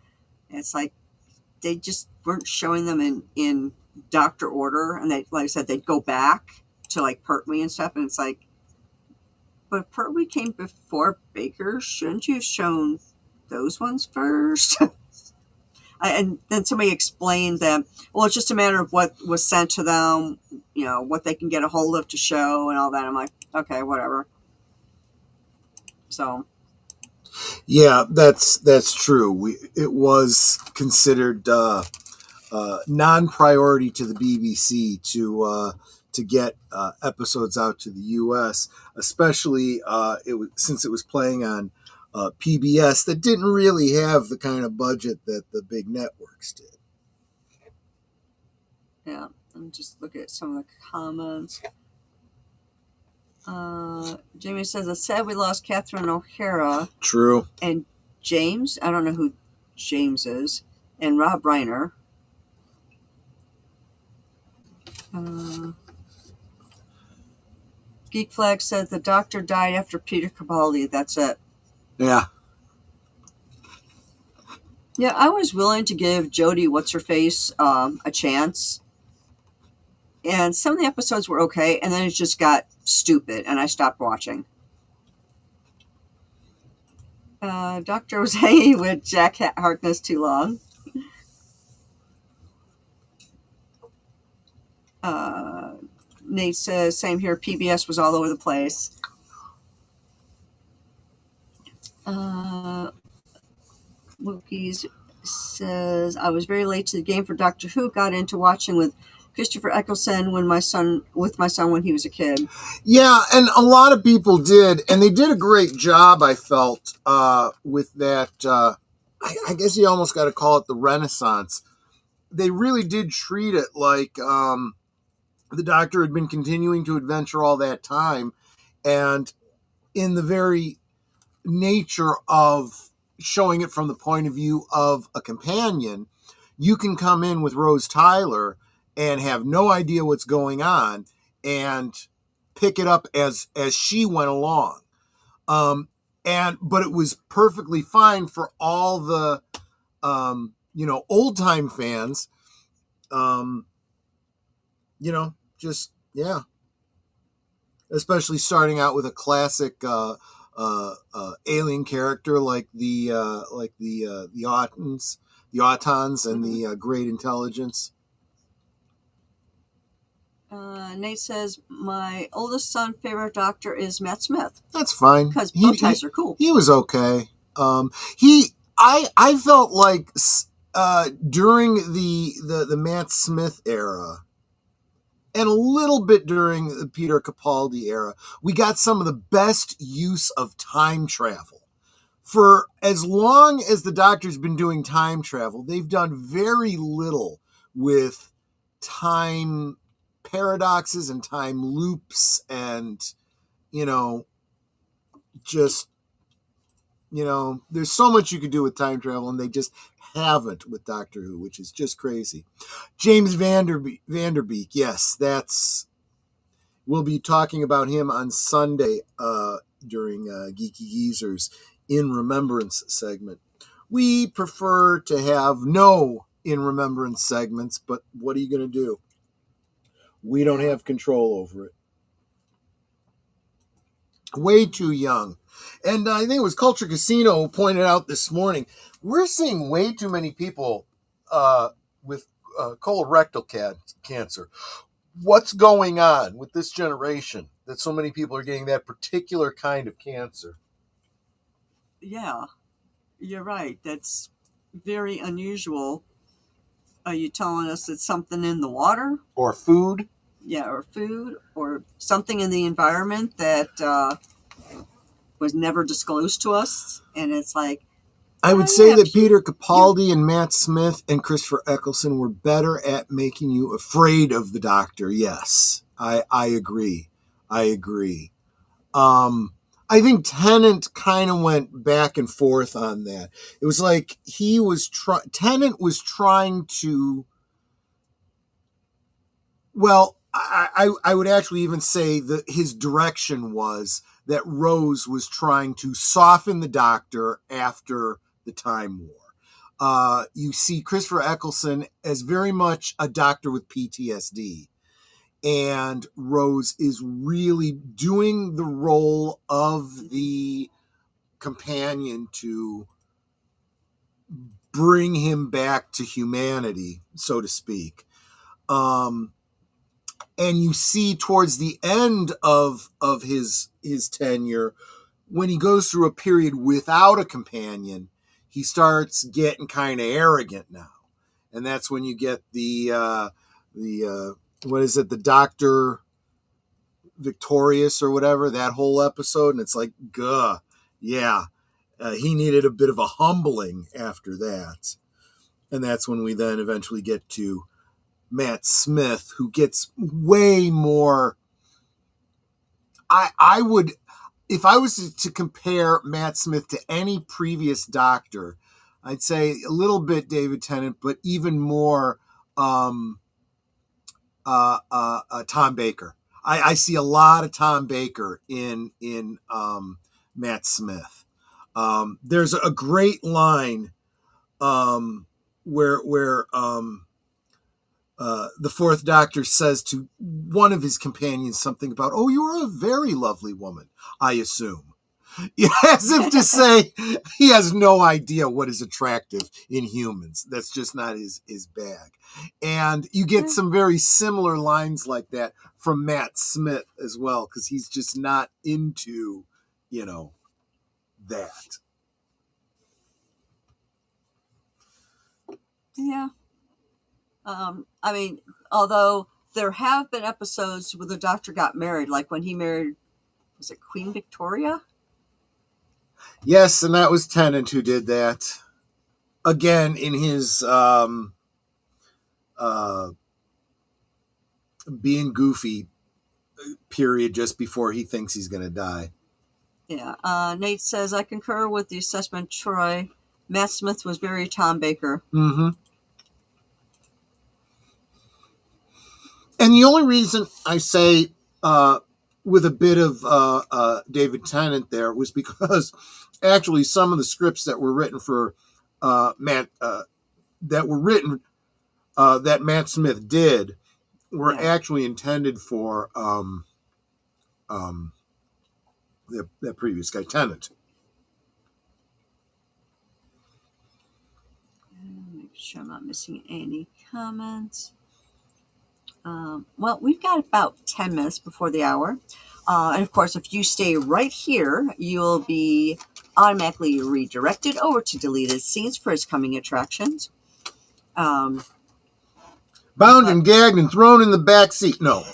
It's like they just weren't showing them in Doctor order, and they, like I said, they'd go back to like Pertwee and stuff, and it's like, but Pertwee came before Baker. Shouldn't you have shown those ones first? And then somebody explained that, well, it's just a matter of what was sent to them, what they can get a hold of to show and all that. I'm like, okay, whatever. So. Yeah, that's true. It was considered non-priority to the BBC to get episodes out to the U.S., especially since it was playing on PBS that didn't really have the kind of budget that the big networks did. Yeah, let me just look at some of the comments. Jamie says, it's sad we lost Catherine O'Hara. True. And James, I don't know who James is, and Rob Reiner. Geek Flag said the Doctor died after Peter Capaldi. That's it. Yeah. Yeah, I was willing to give Jodie What's-Her-Face a chance. And some of the episodes were okay, and then it just got stupid, and I stopped watching. Doctor was hanging with Jack Harkness too long. Nate says, same here, PBS was all over the place. Wilky says, I was very late to the game for Doctor Who, got into watching with Christopher Eccleston with my son when he was a kid. Yeah, and a lot of people did, and they did a great job, I felt, with that. I guess you almost got to call it the Renaissance. They really did treat it like the Doctor had been continuing to adventure all that time, and in the very nature of showing it from the point of view of a companion, you can come in with Rose Tyler and have no idea what's going on and pick it up as she went along. But it was perfectly fine for all the, old time fans, especially starting out with a classic, alien character like the Autons and the Great Intelligence. Nate says, my oldest son favorite doctor is Matt Smith. That's fine. Because bow ties are cool. He was okay. I felt like during the Matt Smith era and a little bit during the Peter Capaldi era, we got some of the best use of time travel. For as long as the Doctor's been doing time travel, they've done very little with time paradoxes and time loops and, just, there's so much you could do with time travel, and they just haven't with Doctor Who, which is just crazy. James Vanderbeek, yes, we'll be talking about him on Sunday during Geeky Geezers In Remembrance segment. We prefer to have no In Remembrance segments, but what are you going to do? We don't have control over it. Way too young. And I think it was Culture Casino who pointed out this morning, we're seeing way too many people with colorectal cancer. What's going on with this generation that so many people are getting that particular kind of cancer? Yeah, you're right. That's very unusual. Are you telling us it's something in the water? Or food? Yeah, or food, or something in the environment that was never disclosed to us. And it's like, I would say that Peter Capaldi and Matt Smith and Christopher Eccleston were better at making you afraid of the Doctor. Yes, I agree. I think Tennant kind of went back and forth on that. It was like Tennant was trying to, well, I would actually even say that his direction was that Rose was trying to soften the Doctor after the Time War. You see Christopher Eccleston as very much a Doctor with PTSD. And Rose is really doing the role of the companion to bring him back to humanity, so to speak. And you see towards the end of his tenure, when he goes through a period without a companion, he starts getting kind of arrogant now. And that's when you get the what is it, the Dr. Victorious or whatever, that whole episode. And it's like, yeah, he needed a bit of a humbling after that. And that's when we then eventually get to Matt Smith, who gets way more. I would, if I was to compare Matt Smith to any previous Doctor, I'd say a little bit David Tennant, but even more Tom Baker. I see a lot of Tom Baker in Matt Smith. There's a great line where the Fourth Doctor says to one of his companions something about, "Oh, you are a very lovely woman, I assume." As if to say he has no idea what is attractive in humans. That's just not his bag. And you get some very similar lines like that from Matt Smith as well, because he's just not into, that. Yeah. I mean, although there have been episodes where the Doctor got married, like when he married, was it Queen Victoria? Yes, and that was Tennant who did that. Again, in his being goofy period just before he thinks he's going to die. Yeah. Nate says, I concur with the assessment, Troy. Matt Smith was very Tom Baker. Mm-hmm. And the only reason I say with a bit of David Tennant there was because actually some of the scripts that were written for Matt that Matt Smith did were actually intended for that previous guy, Tennant. Make sure I'm not missing any comments. Well, we've got about 10 minutes before the hour. And of course, if you stay right here, you'll be automatically redirected over to deleted scenes for his coming attractions. Bound and gagged and thrown in the back seat. No.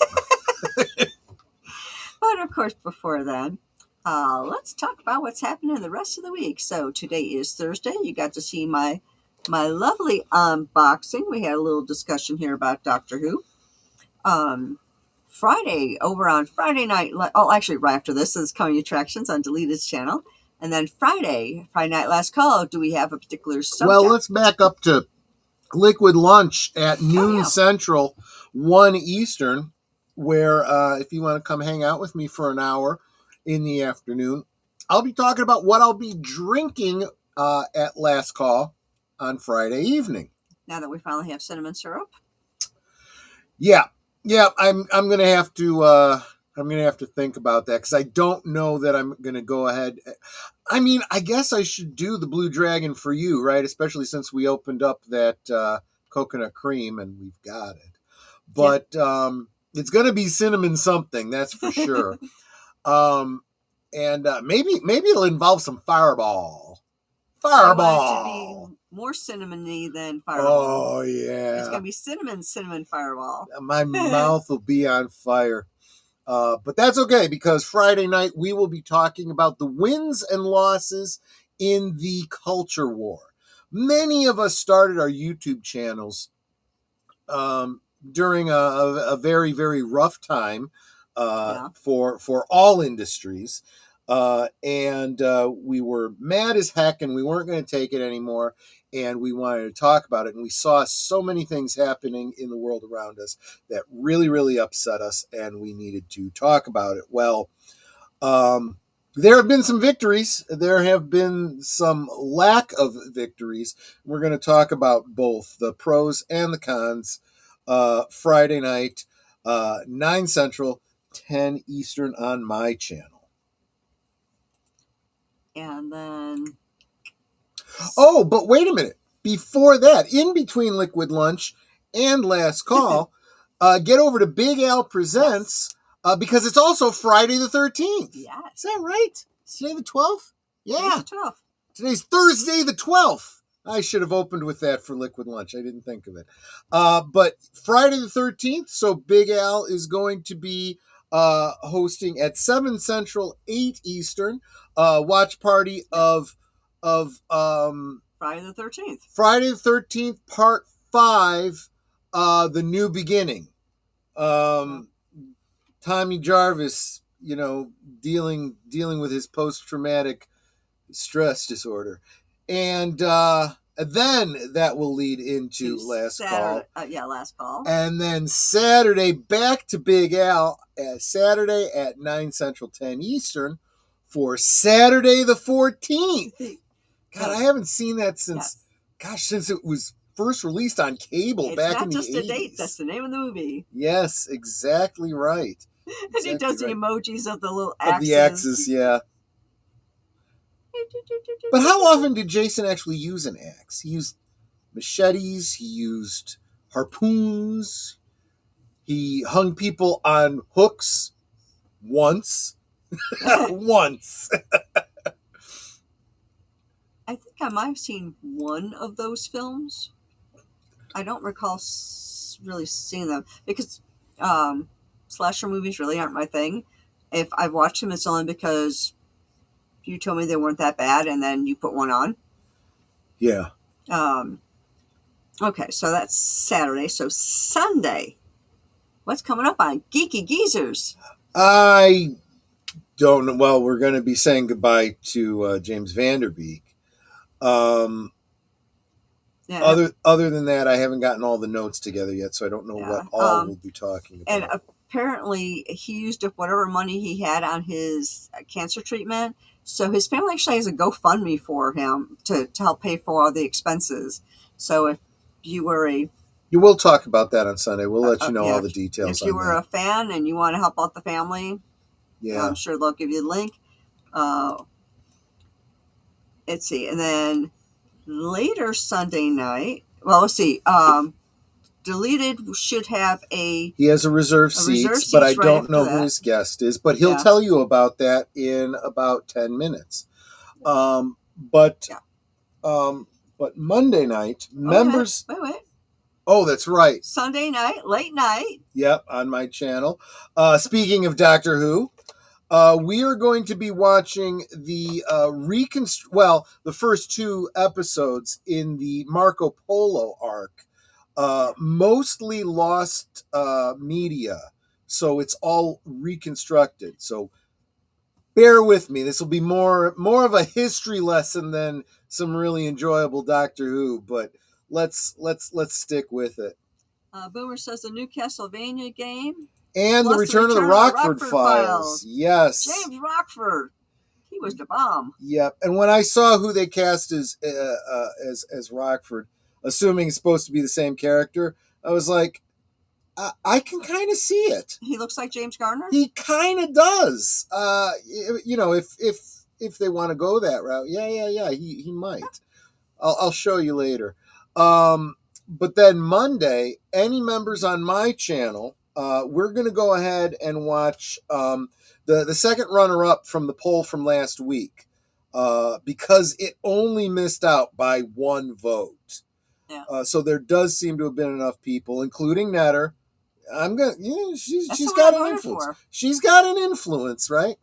But of course, before then, let's talk about what's happening the rest of the week. So today is Thursday. You got to see my lovely unboxing. We had a little discussion here about Doctor Who. Friday, over on Friday night, actually right after this is coming attractions on Deleted's channel. And then Friday night last call, do we have a particular subject? Well, let's back up to Liquid Lunch at noon Central, 1 Eastern, where if you want to come hang out with me for an hour in the afternoon, I'll be talking about what I'll be drinking at last call on Friday evening. Now that we finally have cinnamon syrup. Yeah, I'm gonna have to think about that because I don't know that I'm gonna go ahead. I mean, I guess I should do the Blue Dragon for you, right? Especially since we opened up that coconut cream and we've got it. But it's gonna be cinnamon something, that's for sure. And maybe it'll involve some Fireball. I want it to be more cinnamony than Fireball. Oh, yeah. It's going to be cinnamon Fireball. My mouth will be on fire. But that's okay, because Friday night we will be talking about the wins and losses in the culture war. Many of us started our YouTube channels during a very, very rough time for all industries. And we were mad as heck and we weren't going to take it anymore. And we wanted to talk about it. And we saw so many things happening in the world around us that really, really upset us. And we needed to talk about it. Well, there have been some victories. There have been some lack of victories. We're going to talk about both the pros and the cons. Friday night, 9 Central, 10 Eastern on my channel. And then... Oh, but wait a minute. Before that, in between Liquid Lunch and Last Call, get over to Big Al Presents, because it's also Friday the 13th. Yes. Is that right? Is today the 12th? Yeah. Today's the 12th. Today's Thursday the 12th. I should have opened with that for Liquid Lunch. I didn't think of it. But Friday the 13th, so Big Al is going to be hosting at 7 Central, 8 Eastern, watch party of Friday the 13th. Friday the 13th, Part 5, The New Beginning. Tommy Jarvis, dealing with his post-traumatic stress disorder. And then that will lead into Last Call. Last Call. And then Saturday, back to Big Al, Saturday at 9 Central, 10 Eastern, for Saturday the 14th. God, I haven't seen that since it was first released on cable back in the 80s. It's not just a date, that's the name of the movie. Yes, exactly right. And he does the emojis of the little axes. Of the axes, yeah. But how often did Jason actually use an axe? He used machetes, he used harpoons, he hung people on hooks once. Once. I think I might have seen one of those films. I don't recall really seeing them because slasher movies really aren't my thing. If I've watched them, it's only because you told me they weren't that bad and then you put one on. Yeah. Okay, so that's Saturday. So Sunday, what's coming up on Geeky Geezers? I don't know. Well, we're going to be saying goodbye to James Vanderbeek. Other than that, I haven't gotten all the notes together yet, so I don't know what all we'll be talking about. And apparently, he used up whatever money he had on his cancer treatment. So his family actually has a GoFundMe for him to help pay for all the expenses. So if you were you will talk about that on Sunday. We'll let you know all the details. If you were a fan and you want to help out the family, yeah, I'm sure they'll give you the link. Let's see. And then later Sunday night, well, let's see. Deleted should have He has a reserve seats, but I don't know who his guest is. But he'll tell you about that in about 10 minutes. But Monday night, members... Wait. Oh, that's right. Sunday night, late night. Yep, on my channel. Speaking of Doctor Who, we are going to be watching the the first 2 episodes in the Marco Polo arc. Mostly lost media, so it's all reconstructed. So bear with me. This will be more of a history lesson than some really enjoyable Doctor Who, but let's stick with it. Boomer says the new Castlevania game and the return of the Rockford Files. Yes, James Rockford. He was the bomb. Yep. And when I saw who they cast as Rockford, assuming it's supposed to be the same character, I was like, I can kind of see it. He looks like James Garner? He kind of does. If they want to go that route, yeah, he might. I'll show you later. But then Monday, any members on my channel, we're going to go ahead and watch the second runner-up from the poll from last week, because it only missed out by 1 vote. Yeah. So there does seem to have been enough people, including Netter. She's got an influence. She's got an influence, right?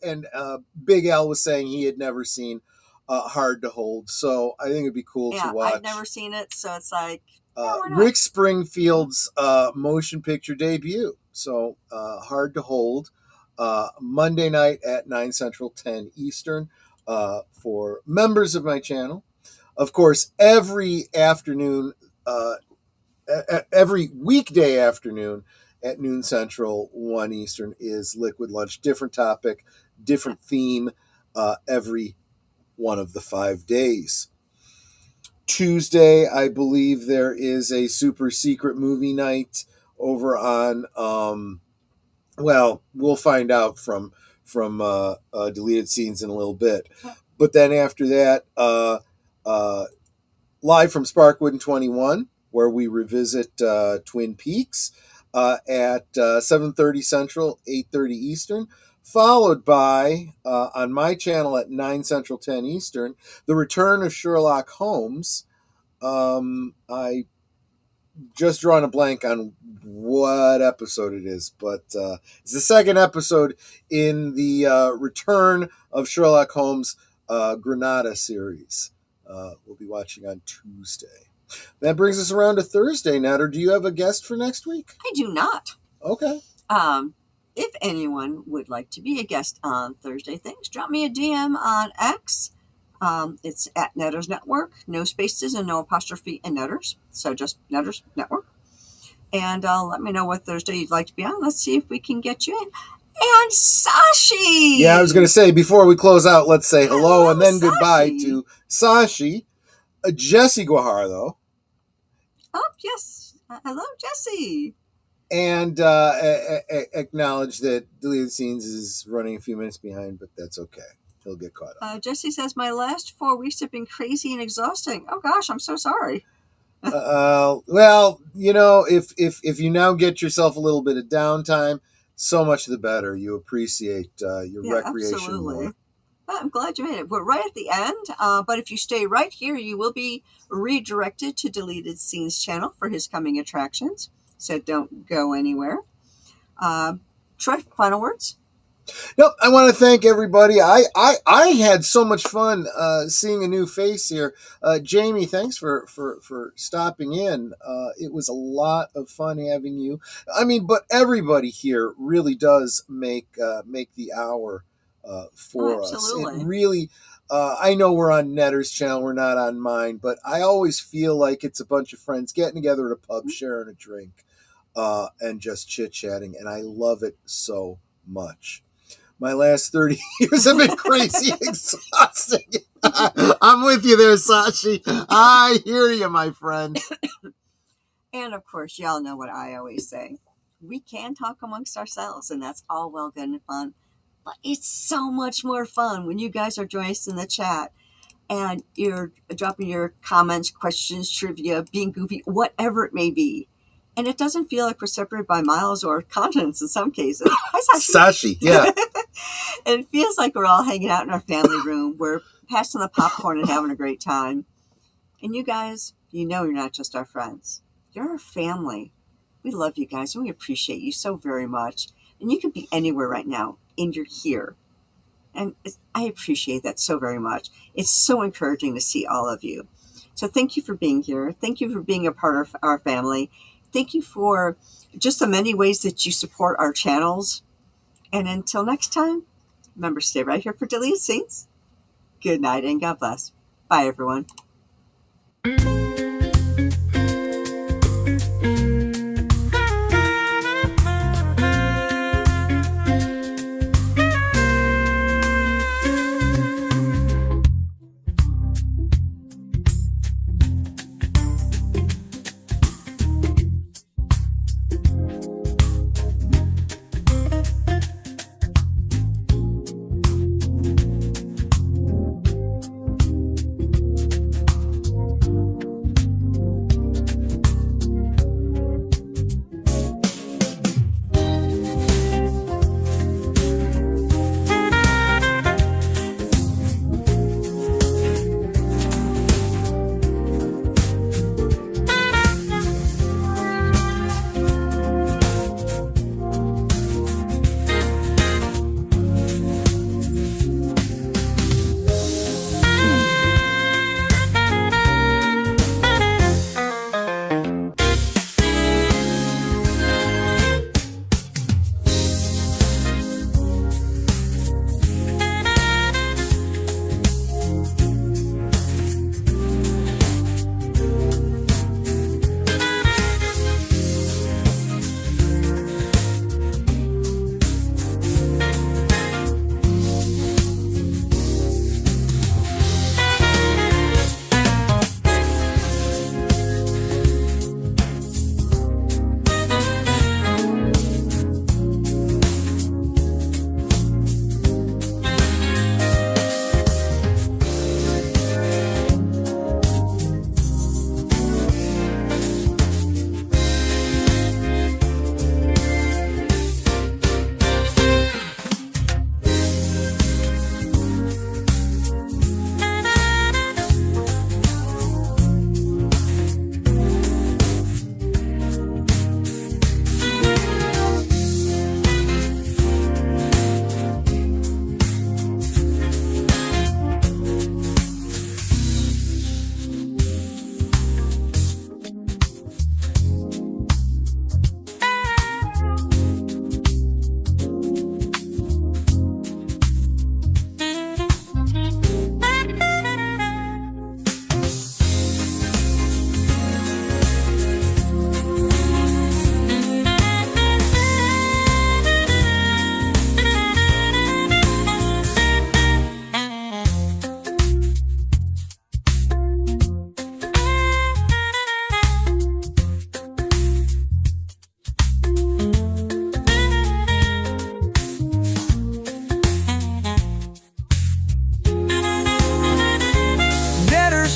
And Big Al was saying he had never seen Hard to Hold, so I think it'd be cool to watch. I've never seen it, so it's like Rick Springfield's motion picture debut. So Hard to Hold, Monday night at 9 Central, 10 Eastern, for members of my channel. Of course, every afternoon, every weekday afternoon at noon Central, 1 Eastern is Liquid Lunch. Different topic, different theme, every one of the 5 days. Tuesday, I believe there is a super secret movie night over on, we'll find out from Deleted Scenes in a little bit. But then after that, live from Sparkwood and 21, where we revisit Twin Peaks at 7:30 Central, 8:30 Eastern, followed by, on my channel at 9 Central, 10 Eastern, the return of Sherlock Holmes. I just drawn a blank on what episode it is, but it's the second episode in the return of Sherlock Holmes Granada series. We'll be watching on Tuesday. That brings us around to Thursday. Natter, do you have a guest for next week? I do not. Okay. If anyone would like to be a guest on Thursday Things, drop me a DM on X. It's at Netters Network. No spaces and no apostrophe in Netters. So just Netters Network. And let me know what Thursday you'd like to be on. Let's see if we can get you in. And Sashi! Yeah, I was going to say, before we close out, let's say hello and then goodbye to Sashi. Jesse Guajardo. Oh, yes. Hello, Jesse. And acknowledge that Deleted Scenes is running a few minutes behind, but that's okay. He'll get caught up. Jesse says, my last 4 weeks have been crazy and exhausting. Oh, gosh, I'm so sorry. Well, if you now get yourself a little bit of downtime, so much the better. You appreciate your recreation absolutely. more. I'm glad you made it. We're right at the end, but if you stay right here, you will be redirected to Deleted Scenes channel for his coming attractions. So don't go anywhere. Troy, final words? Nope. I want to thank everybody. I had so much fun seeing a new face here. Jamie, thanks for stopping in. It was a lot of fun having you. I mean, but everybody here really does make the hour for us. It really. I know we're on Netter's channel, we're not on mine, but I always feel like it's a bunch of friends getting together at a pub, sharing a drink, and just chit-chatting, and I love it so much. My last 30 years have been crazy exhausting. I'm with you there, Sashi. I hear you, my friend. And, of course, y'all know what I always say. We can talk amongst ourselves, and that's all well, good, and fun. But it's so much more fun when you guys are joining us in the chat and you're dropping your comments, questions, trivia, being goofy, whatever it may be. And it doesn't feel like we're separated by miles or continents in some cases. Hi, Sashi. Sashi, yeah. It feels like we're all hanging out in our family room. We're passing the popcorn and having a great time. And you guys, you know you're not just our friends. You're our family. We love you guys and we appreciate you so very much. And you could be anywhere right now and you're here. And I appreciate that so very much. It's so encouraging to see all of you. So thank you for being here. Thank you for being a part of our family. Thank you for just the many ways that you support our channels. And until next time, remember, stay right here for deleted scenes. Good night and God bless. Bye, everyone.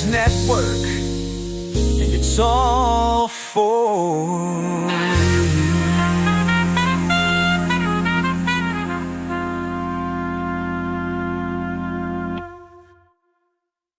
Network, and it's all for